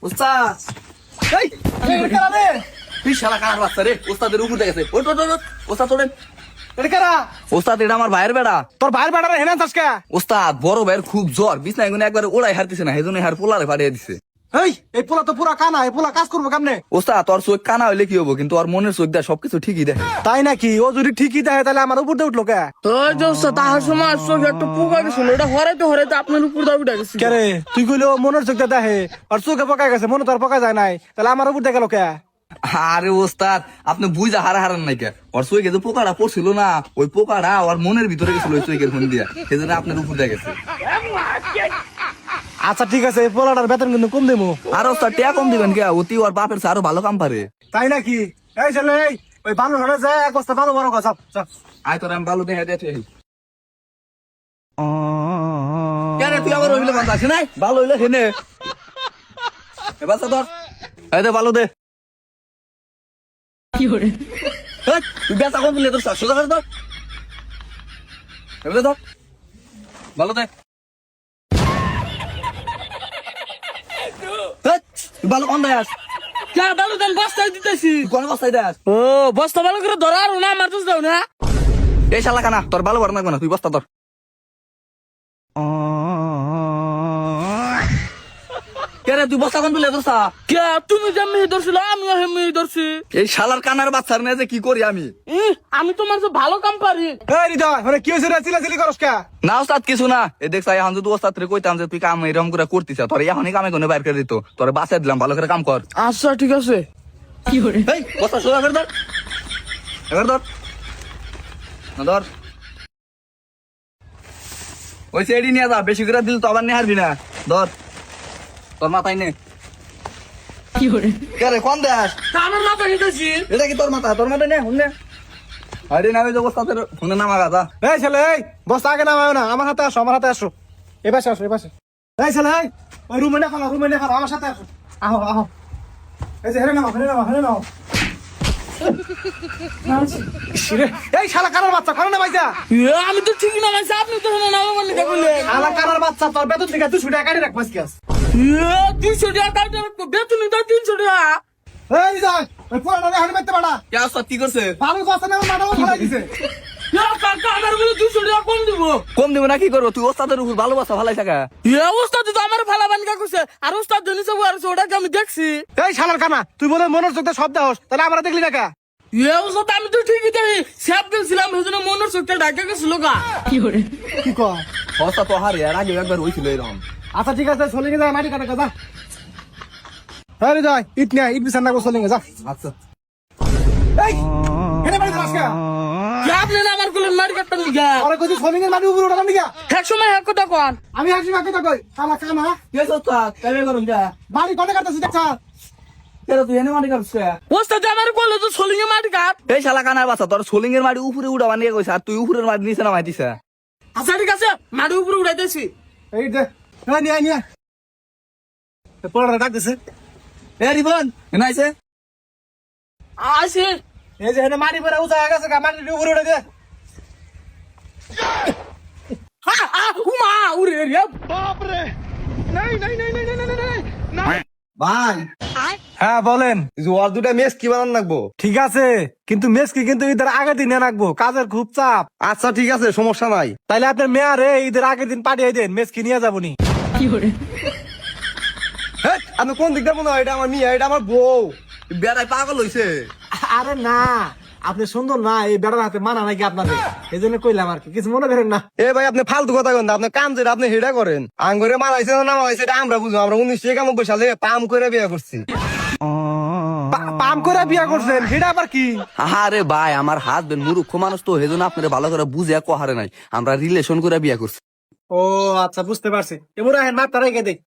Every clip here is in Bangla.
উস্তাদ এই এই কারা রে এই শালা কার বাচ্চা রে উস্তাদের উপর দেখেছে ওঠ ওঠ ওঠ উস্তাদ ওঠেন এটা কারা? উস্তাদ এটা আমার ভাইয়ের বেড়া তোর ভাইয়ের বেটারে হেনা চাসকা? উস্তাদ বড় ভাইয়ের খুব জ্বর বিছনা এগুলো একবার ওড়াই হারতেছে না সেজন্য হার পোলারে ফাটিয়ে দিছে এই পোলা তো পুরা কানা, এই পোলা কাজ করবো কেমনে? উস্তাদ তোর চোখ কানা হইলে কি হবো কিন্তু ওর মনের চোখ দেয় সবকিছু ঠিকই দেখে তাই নাকি? ও যদি ঠিকই দেয় তাহলে আমার উপর দিয়ে উঠলো কে? ওই যে ওস্তাদ তাহার সময় চোখে একটা পোকা গেছিল, ওটা হরাইতে হরাইতে আপনার উপর দিয়ে উঠে গেছে। কে রে তুই কইলে ও মনের চোখটা দেখে আর চোখে পকা গেছে, মনে তো আর পকা যায় নাই, তাহলে আমার উপর দিয়ে গেল কে? আরে ওস্তাদ আপনি বুঝা হারান নাই কে ওর চোখে যে পোকাটা পড়ছিল না ওই পোকাটা ওর মনের ভিতরে গেছিল ওই চোখের ফোন দিয়া সেজন্য আপনার উপর দিয়ে গেছে আচ্ছা ঠিক আছে, এই পোলাটার বেতন কিন্তু কম দেবো। আর ওস্তাদ টিয়া কম দিবেন কে অতি ওর বাপের চেয়ে আরো ভালো কাম পারে তাই নাকি? এই ছেলে এই ওই বানু ধরে যায় এক বস্তা বালু বড় কথা চাপ। আয় তোর আমি ভালো দেখে দেখে কেন তুই আবার হইলে বান্ধা আছে নাই ভালো হইলে হেনে এবার ধর এই দে ভালো দে কি করে? এই, তুই বেচা কোন দিলে তোর সোজা করে ধর এবার ধর ভালো দে এই, তুই ভালো কোন দেয় কে ভালো দাম বস্তায় দিতেছি। তুই কোন বস্তায় দেয় ও বস্তা ভালো করে ধরা আর না মারতেছ দাও না। এই শালা কানা তোর ভালো বার লাগবে না তুই বস্তা ধর কেন তুই বস্তা কোন দিলে তোর কে তুমি যে মেয়ে ধরছিল আমিও মেয়ে ধরছি। এই শালার কানার বাচ্চার নিয়ে যে কি করি আমি আমি তোমার যে ভালো কাম পারি। এই হৃদয় মানে কি হয়েছে রে চিলাচিলি করস কে? না ওস্তাদ কিছু না এ দেখছ এখন যদি ওস্তাদ রে কইতাম যে তুই কাম এরকম করে করতিস তোর এখনই কামে কোনে বাইর করে দিত তোর বাসা দিলাম ভালো করে কাম কর আচ্ছা ঠিক আছে। কি করে? এই বস্তা সোজা করে ধর এবার ধর না ধর ওই সেডি নিয়ে যা বেশি করে দিল তো আবার নিয়ে হারবি না ধর তোর মাথায় নে কি করে? কে রে কোন দেশ আমার মাথা নিতেছি। এটা কি তোর মাথায় নে হুন আরে না ওই যে ওস্তাদের ফোনে নামা গাদা এই ছেলে এই বস্তা আগে নামাও না, আমার হাতে আসো, আমার হাতে আসো, এবার আসো এবার। এই ছেলে এই ওই রুমে না ফেলো, রুমে না ফেলো, আমার সাথে আসো, আহো আহো। এই যে হেরে নাও হেরে নাও হেরে নাও। ইসরে, এই শালা কানার বাচ্চা করে না ভাইজা? আমি তো ঠিক না মাইছি, আপনি তো নামা বললি কে বললেন? শালা কানার বাচ্চা তোর বেতন থেকে 200 টাকা কাটি রাখবাস কি আস? 200 টাকা কাটতে রাখবো, বেতন তো 300 টাকা। এই যাই ওই পোলাটা হাড়ি মারতে পাড়া কে ওস্তাদ কি করছে ভালো কথা না মাডাও ফলাই দিছে। কাকা আমার বলে 200 টাকা কম দিব। কম দেবো না কি করবো তুই ওস্তাদের উপর ভালোবাসা ভালাই থাকা অবস্থা তো আমার ভালা বানিকা করছে, আর ওস্তাদ জনি সব আর ওটাকে আমি দেখছি। এই শালার কানা তুই বলে মনের চোখে শব্দ হোস, তাহলে আমরা দেখলি না কা? অবস্থা আমি তো ঠিকই দেখি, স্যাপ গেছিলাম সেজন্য মনের চোখটা ঢাকা গেছিল গা। কি করে? কি কয়? ওস্তাদ তো হারে আর আগে একবার হয়েছিল এরকম আচ্ছা ঠিক আছে, চলে গেছে মাটি কাটা যা। হ্যাঁ রে যাই ইট নিয়ে ইট বিছানা করে চলে যা। আচ্ছা এই হেরে বাড়ি যাস কা? আপনি না আমার কোলে মারি কাটতেন গা। আরে কইছিস সোলিং এর মাটি উপরে উঠালাম দিকা? এক সময় এক কথা কন। আমি হাসি মাকে তো কই শালা কানা কে ওস্তাদ কেমন করুন যা বাড়ি কোনে কাটছিস দেখছ? কেন তুই এনে মাটি কাটছে ওস্তাদ আমার কোলে তো সলিং মারি কাট। এই শালা কানার বাচ্চা তোর সোলিং এর মাটি উপরে উড়াবা নিয়ে কইছে আর তুই উপরের মাটি নিচে নামাই দিছে আচ্ছা ঠিক আছে, মাটি উপরে উঠাইতেছি। এই দে না নিয়ে নিয়ে পড়া ডাক দিছে। এ রিবন এনে আইছে আসে এই যে হেনে মাটি পড়া উঠা গেছে কা, মাটি উপরে উঠে দে। উমা উরে রে ভাই হ্যাঁ বলেন। ওর দুটা মেস কি বানান লাগবো? ঠিক আছে কিন্তু মেসকি কিন্তু ঈদের আগের দিন রাখবো, কাজের খুব চাপ। আচ্ছা ঠিক আছে সমস্যা নাই। তাইলে আপনার মেয়ারে ঈদের আগের দিন পাঠিয়ে দেন, মেসকি নিয়ে যাবো নি। কি করে? হেৎ, আপনি কোন দিকটা মনে হয় এটা আমার মেয়ে, এটা আমার বউ। বেড়াই পাগল হইছে আরে না আপনি সুন্দর না, এই বেড়ার হাতে মানা নাকি আপনাদের, এই জন্য কইলাম আর কি, কিছু মনে করেন না। এ ভাই আপনি ফালতু কথা করেন না, আপনি কাম যেটা আপনি হেডা করেন। আঙ্গুরে মারাইছে না মারাইছে এটা আমরা বুঝবো, আমরা 1991 সালে পাম করে বিয়ে করছি। পাম করে বিয়া করছেন সেটা আবার কি? আরে ভাই আমার হাজবেন্ড মূর্খ মানুষ তো সেজন্য আপনারা ভালো করে বুঝে কোহারে নাই আমরা রিলেশন করে বিয়ে করছি ও আচ্ছা বুঝতে পারছি, এবার আহেন মাপ তারাই গে দেখ।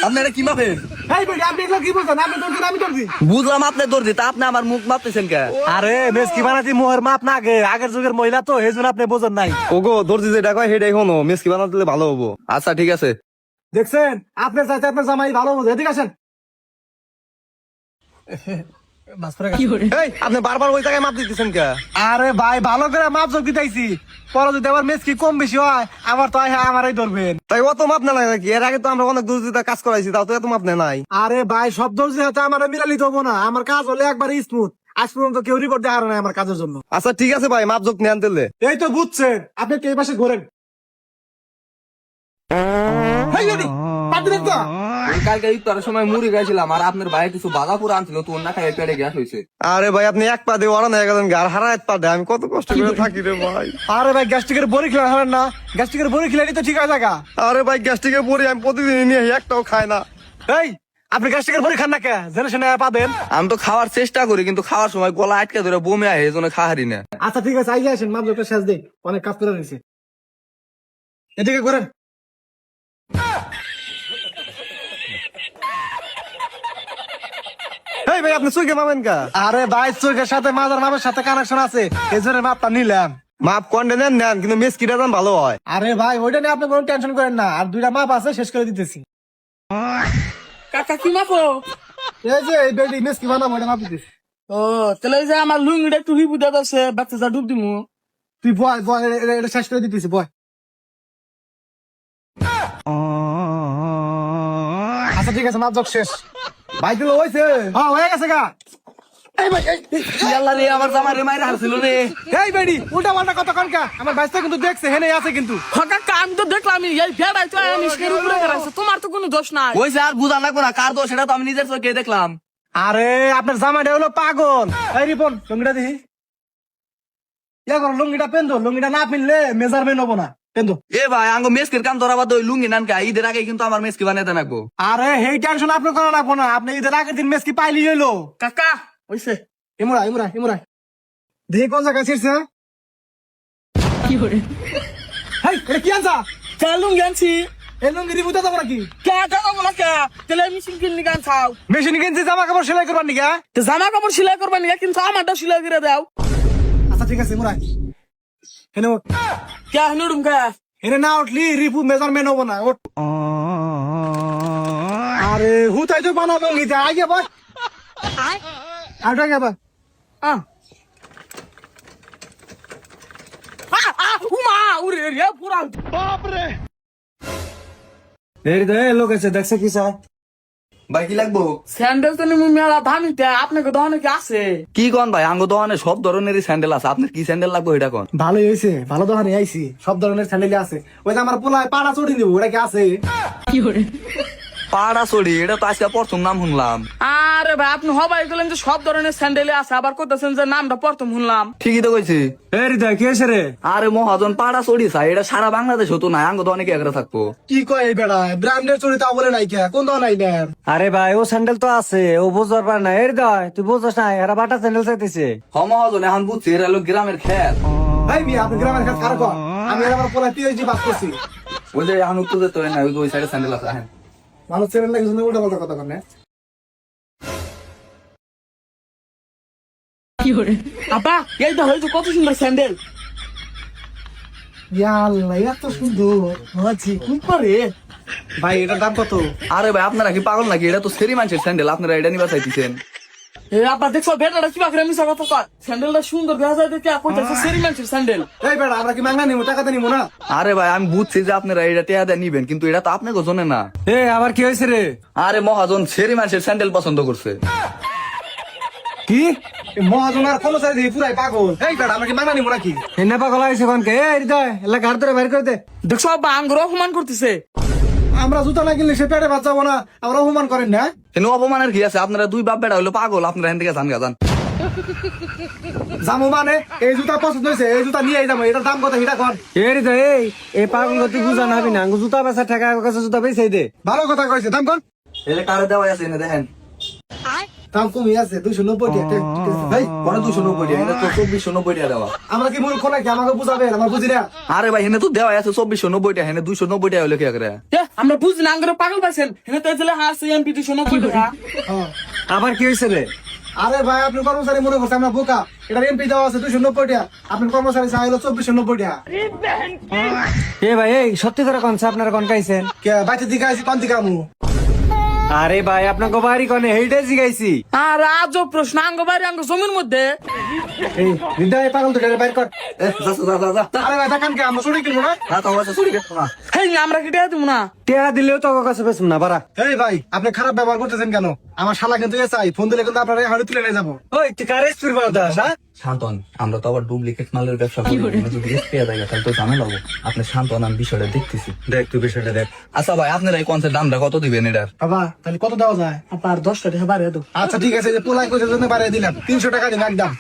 আপনারা কি মাপেন এই বেটি আপনি এগুলো কি বলছেন? আপনি ধরছেন আমি ধরছি? বুঝলাম আপনি দর্জি তা আপনি আমার মুখ মাপতেছেন কে আরে মেসকি বানাতি মোহর মাপ না আগে, আগের যুগের মহিলা তো এই জন্য আপনি বোঝেন নাই। ওগো দর্জি যেটা কয় হেডাই হনো, মেস কি বানাতে দিলে ভালো হবো। আচ্ছা ঠিক আছে দেখছেন আপনার চাইতে আপনার জামাই ভালো বোঝে, এদিকে আসেন। বাস পড়ে গেছে। এই আপনি বারবার ওই জায়গায় মাপ দিতেছেন কে? আরে ভাই ভালো করে মাপ যোগ দিতেছি, পরে যদি আবার মেস কি কম বেশি হয় আবার তো আমারই ধরবেন। তাই অত মাপ না নাকি? এর আগে তো আমরা অনেক দূর কাজ করাইছি, তাও তো এত মাপ নেই নাই। আরে ভাই সব দর্জি হাতে আমার মিলালি হবো না, আমার কাজ হলে একবার স্মুথ। আজ পর্যন্ত কেউ রিপোর্ট দেওয়ার নাই আমার কাজের জন্য। আচ্ছা ঠিক আছে ভাই, মাপ যোগ নেন দিলে। এই তো বুঝছেন, আপনি কে পাশে ঘোরেন। হেই রেডি পাত দিলেন তো? ওই কালকে ইফতারের সময় মুড়ি গাইছিলাম আর আপনার ভাই কিছু বাদাপুর আনছিল, তো ওর না খাই পেটে গ্যাস হয়েছে। আরে ভাই আপনি এক পা দিয়ে ওরান হয়ে গেলেন, আর হারা এক পা দেয়, আমি কত কষ্ট করে থাকি রে ভাই। আরে ভাই গ্যাস্ট্রিকের বড়ি খেলা হলেন না, গ্যাস্ট্রিকের বড়ি খেলে তো ঠিক আছে জায়গা। আরে ভাই গ্যাস্ট্রিকে পড়ি আমি প্রতিদিন নিয়ে একটাও খাই না। এই আপনি গ্যাস্ট্রিকের বড়ি খান না কে? জেনে শুনে পাবেন। আমি তো খাওয়ার চেষ্টা করি, কিন্তু খাওয়ার সময় গলা আটকে ধরে বমি আয়, এই জন্য খাহারি না। আচ্ছা ঠিক আছে, আইয়া আসেন, মাপ যোগটা শেষ দিই, অনেক কাজ করে রয়েছে। এদিকে করেন। এই ভাই আপনি সুইকে মাপেন কা? আরে ভাই চোখের সাথে মাজার মাপের সাথে কানেকশন আছে, এই জন্য মাপটা নিলাম। মাপ কন্ডে নেন নেন, কিন্তু মেস কিটা দাম ভালো হয়। আরে ভাই ওইটা নিয়ে আপনি কোনো টেনশন করেন না, আর দুইটা মাপ আছে শেষ করে দিতেছি। কাকা কি মাপো? এই যে এই বেডি মেস কি বানাবো এটা মাপ দিতেছি। ও তাহলে এই যে আমার লুঙ্গিটা একটু হিবু দেওয়া আছে, বাচ্চা যা ডুব দিমু। তুই বয় বয়, এটা শেষ করে দিতেছি, বয়। আচ্ছা ঠিক আছে, মাপ যোগ শেষ। ভাই দিলে হয়েছে? হ্যাঁ হয়ে গেছে গা। এই ভাই আল্লাহ রে, আমার জামাই রে মাইরা হারছিল রে। এই বেডি উল্টা পাল্টা কথা কনকা, আমার বাইসটা কিন্তু দেখছে হেনে আছে কিন্তু। কাকা আমি তো দেখলাম এই ভেড়াই তো আনিসকের উপরে করাইছে, তোমার তো কোনো দোষ নাই। ওই যে আর বুঝা লাগবো না কার দোষ, সেটা তো আমি নিজের চোখে দেখলাম। আরে আপনার জামাইটা হলো পাগল। এই রিপন লুঙ্গিটা দেখি, ইয়া করো লুঙ্গিটা পেন্দো, লুঙ্গিটা না পিনলে মেজারমেন্ট হবো না, পেন্দো। এ ভাই আঙ্গ মেসকের কাম ধরা বাদ, ওই লুঙ্গি নানকা ঈদের আগে কিন্তু আমার মেসকি বানাইতে লাগবো। আরে হেই টেনশন আপনি করা রাখবো না, আপনি ঈদের আগের দিন মেস কি পাইলি হইলো। কাকা ওইসে ইমুরা ইমুরা ইমুরা দেখি কোন জায়গায় ছিড়ছে। কি করে হেই এটা কি আনছা? লুঙ্গি আনছি। এই লুঙ্গি রিবুতে যাবো নাকি? কে টাকা বলা কে? তাহলে মেশিন কিনে গান খাও। মেশিন কিনছি জামা কাপড় সেলাই করবার নিকা। তো জামা কাপড় সেলাই করবা নিয়ে কিন্তু আমারটা সেলাই করে দাও। আচ্ছা ঠিক আছে ইমুরা হেনে ওঠ। কে নুডুম কে? হেনে না উঠলি রিপু মেজারমেন্ট হবো না, ওঠ। আরে হুতাই তো বানাবো নিতে আগে বল। আর টাকা বা উমা উরে রে পুরা। এই দে লোক আছে দেখছে কি চাই। ভাই কি লাগবো? স্যান্ডেল তো নিমু মেলা দামিতে, আপনাকে দহনে কি আছে? কি কন ভাই, আঙ্গ দোকানে সব ধরনেরই স্যান্ডেল আছে, আপনার কি স্যান্ডেল লাগবে এটা কন। ভালোই হয়েছে, ভালো দোকানে আইছি, সব ধরনের স্যান্ডেল আছে। ওই যে আমার পোলায় পাড়া চড়ি দিব, ওটা কি আছে? কি করে পাড়া চড়ি, এটা তো আজকে প্রথম নাম শুনলাম। আরে ভাই আপনি হবাই গেলেন যে সব ধরনের স্যান্ডেলে আছে, আবার করতেছেন যে নামটা প্রথম শুনলাম। ঠিকই তো কইছি। এই হৃদয় কি হয়েছে রে? আরে মহাজন পাড়া চড়ি চাই, এটা সারা বাংলাদেশ হতো না, আঙ্গ দোকানে কি একরা থাকবো। কি কয় এই বেড়া, ব্র্যান্ডের চড়ি তাও বলে নাই কে? কোন দোকান আইলেন? আরে ভাই ও স্যান্ডেল তো আছে, ও বুঝতে পারে না। এর দয় তুই বুঝছ না, এরা বাটা স্যান্ডেল চাইতেছে। হ মহাজন এখন বুঝছি, এরা হলো গ্রামের খেত। ভাই মিয়া আপনি গ্রামের কাছে কারো কর, আমি আর আমার পোলায় পিএইচডি পাস করছি। ওই যে এখন উত্তর যেতে হয় না, ওই সাইডে স্যান্ডেল আছে। হ্যাঁ মানুষ চ্যানেল লাগে শুনে উল্টা পাল্টা কথা কর না। কি করে আপা এইটা হয়তো কত সুন্দর স্যান্ডেল। ইয়া আল্লাহ এত সুন্দর আছি কি করে। ভাই এটার দাম কত? আরে ভাই আপনারা কি পাগল নাকি, এটা তো সেরি মানুষের স্যান্ডেল, আপনারা এটা নিবা চাইতেছেন। এ আপা দেখছো বেটাটা কি বাকরে মিছা কথা কয়, স্যান্ডেলটা সুন্দর দেখা যায় দেখে কইতাছে সেরি মানুষের স্যান্ডেল। এই বেড়া আমরা কি মাংনা নিবো, টাকাতে নিবো না? আরে ভাই আমি বুঝছি যে আপনারা এটা টেয়া দিয়ে নিবেন, কিন্তু এটা তো আপনাকে জনে না। এ আবার কি হয়েছে রে? আরে মহাজন সেরি মানুষের স্যান্ডেল পছন্দ করছে। কি মহাজন আর কর্মচারী দিয়ে পুরাই পাগল। এই বেড়া আমরা কি মাংনা নিবো নাকি? এনে পাগল হয়েছে কোনকে? এ হৃদয় এলা ঘাট ধরে বাইর করে দে। দেখছো আব্বা আঙ্গুর অপমান করতেছে। আমরা জুতা না কিনলে সে পেটে ভাত যাবো না, আমরা অপমান করেন না। কিন্তু অপমানের কি আছে, আপনারা দুই বাপ বেড়া হলো পাগল, আপনারা এখান থেকে জান গাজান। জামু মানে এই জুতা পছন্দ হয়েছে, এই জুতা নিয়ে যাবো, এটার দাম কত হিটা কর। এ হৃদয় এই পাগল তুই বুঝা নাবি না, জুতা বেচা টাকা কাছে জুতা বেচাই দে। ভালো কথা কইছে, দাম কর। এটা কারে দেওয়া আছে এনে দেখেন। দাম কমই আছে 290 টাকা। ভাই পরে 290 টাকা, এটা তো 2490 টাকা দেওয়া। আমরা কি মূর্খ নাকি, আমাকে বুঝাবে, আমার বুঝি না। আরে ভাই এনে তো দেওয়া আছে 2490 টাকা, এনে 290 টাকা হলে কি করে। আমরা বুঝি না আঙ্গুর পাগল পাইছেন, এনে তো এজলে হাসি এমপি 290 টাকা। হ্যাঁ। আবার কি হয়েছে রে? আরে ভাই আপনি কর্মচারী মনে করছে আমরা বোকা, এটা এমপি দেওয়া আছে 290 টাকা, আপনার কর্মচারী চাইলো 2490 টাকা। এ ভাই এই সত্যি করে কোন আপনারা কোন খাইছেন? কে বাইতে দিকে আইছি কোন দিকে আমু? আরে ভাই আপনাকে বাড়ি কনে হেইটাই জিগাইছি। আর আজব প্রশ্ন আঙ্গ বাড়ি আঙ্গ জমির মধ্যে। এই হৃদয় পাগল তো বাইর কর। এ, যা, যা, যা, যা, যা। আরে ভাই দেখান কে আমরা চুরি কিনবো না? না, তোমার কাছে চুরি করবো না। হেই আমরা কি টিয়া দিব না? টেয়া দিলেও তো কাছে পেছুম না বাড়া। এই ভাই আপনি খারাপ ব্যবহার করতেছেন কেন? আমার শালা কিন্তু চাই, ফোন দিলে কিন্তু আপনার হাড়ি তুলে নিয়ে যাবো। ওই তুই কারে স্পিড বাড়াস? শান্ত হন, আমরা তো আবার ডুপ্লিকেট মালের ব্যবসা করি, আমরা যদি রিস্ক পেয়ে যাই তাহলে তো ঝামেলা হবো। আপনি শান্ত হন, আমি বিষয়টা দেখতেছি। দেখ তুই বিষয়টা দেখ। আচ্ছা ভাই, আপনারা এই কনসেপ্ট দামটা কত দিবেন এটার? বাবা তাহলে কত দেওয়া যায়? আপনার 10 টাকা বাড়িয়ে দাও। আচ্ছা ঠিক আছে, যে পোলাই কইছে জন্য বাড়িয়ে দিলাম, 300 টাকা দিন একদম।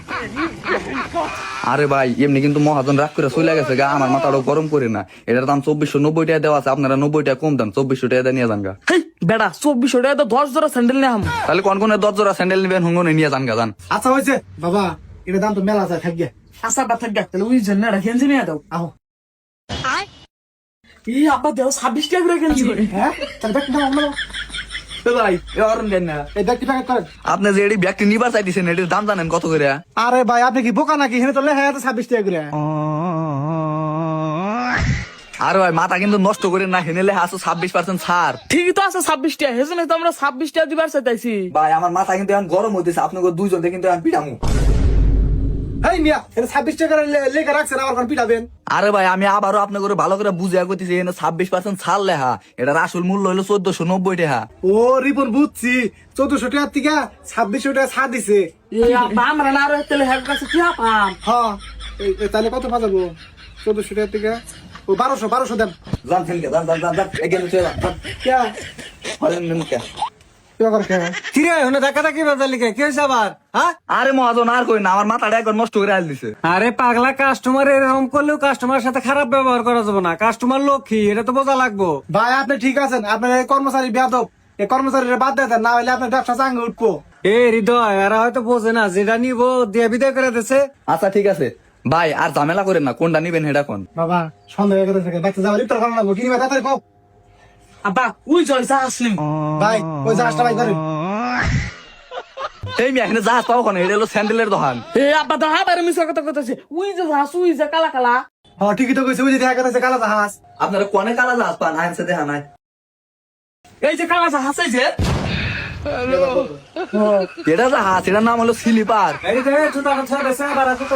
আরে ভাই এমনি কিন্তু মহাজন রাগ করে চলে গেছে গা, আমার মাথাটাও গরম করে না। এটার দাম 2490 টাকা দেওয়া আছে, আপনারা 90 টাকা কম দাম, 2400 টাকা নিয়ে যান গা। হেই বেড়া 2400 টাকা তো 10 জোড়া স্যান্ডেল নিয়ে আম। তাহলে কোন কোন 10 জোড়া স্যান্ডেল নিবেন হুঙ্গনে নিয়ে যান গা যান। আচ্ছা হয়েছে বাবা, এটা দাম তো মেলা যায় থাকবে। আচ্ছা বাথা গা তাহলে ওই জন্য রাখেন যে নিয়ে দাও। আহো। এই আব্বা দেও 26 টাকা করে কিনছি। হ্যাঁ তাহলে ব্যাগটা দাও আমরা। এ ভাই এ অরন দেন না। এই ব্যাগটি প্যাকেট করেন। আপনি যে এটি ব্যাগটি নিবার চাইতেছেন এটির দাম জানেন কত করে? আরে ভাই আপনি কি বোকা নাকি? এখানে তো লেখা আছে 26 টাকা করে। আরে ভাই মাথা কিন্তু নষ্ট করে না, হেনে লেখা আছে 26% ছাড়। ঠিকই তো আছে 26 টাকা, হেজন্য তো আমরা 26 টাকা দিবার চাইতাছি। ভাই আমার মাথা কিন্তু এখন গরম হইতেছে, আপনাকে দুইজন কিন্তু এখন পিটামু। এই মিয়া এটা 26 টাকা করে লেখা রাখছেন, আমার কোন পিটাবেন? আরে ভাই আমি আবারও আপনাকে ভালো করে বুঝিয়া কইতেছি, এখানে 26% ছাড় লেখা, এটার আসল মূল্য হলো 1490 টাকা। ও রিপন বুঝছি, 1400 টাকার থেকে 2600 টাকা ছাড় দিছে। এ আব্বা আমরা না আর তেলে হেড কাছে কি পাম। হ্যাঁ তাহলে কত পাবো? 1400 টাকা থেকে ও 1200 দেন। জান ফেলকে জান জান জান জান এগেন চলে যান কে হলেন নেন কে। কি করে কে? কি রে হুনে ধাক্কা ধাক্কি বাজালি কে? কি হইছে আবার? হ্যাঁ? আরে মহাজন আর কই না, আমার মাথাটা একবার নষ্ট করে আল দিছে। আরে পাগলা, কাস্টমার এরকম করলেও কাস্টমারের সাথে খারাপ ব্যবহার করা যাবে না। কাস্টমার লক্ষ্মী, এটা তো বোঝা লাগবো। ভাই আপনি ঠিক আছেন, আপনার এই কর্মচারী বেয়াদব, এই কর্মচারীরা বাদ দেন, না হলে আপনার ব্যবসা চাঙ্গে উঠবো। এ হৃদয়, এরা হয়তো বোঝে না, যেটা নিবো দিয়ে বিদায় করে দিছে। আচ্ছা ঠিক আছে ভাই, আর ঝামেলা করেন না, কোনটা নিবেন সেটা কোন। বাবা সন্দেহ করে থাকে, বাচ্চা যাওয়ার ইফতার খাওয়া লাগবো, কিনবা তাড়াতাড়ি কও। আব্বা ওই জয়সা আসলিম। ভাই ওই জাহাজটা ভাই করেন। এই মিয়া এখানে জাহাজ পাও কোন? এটা হলো স্যান্ডেলের দোকান। এ আব্বা তো আবার মিছা কথা কইতাছে। ওই যে হাসু ওই যে কালা কালা। হ্যাঁ ঠিকই তো কইছে, ওই যে দেখা গেছে কালা জাহাজ। আপনারা কোনে কালা জাহাজ পান? আইনসে দেখা নাই। এই যে কালা হাসে যে এটা জাহাজ, এটার নাম হলো স্লিপার। এই যে জুতা ছেড়ে দেছে, আবার জুতা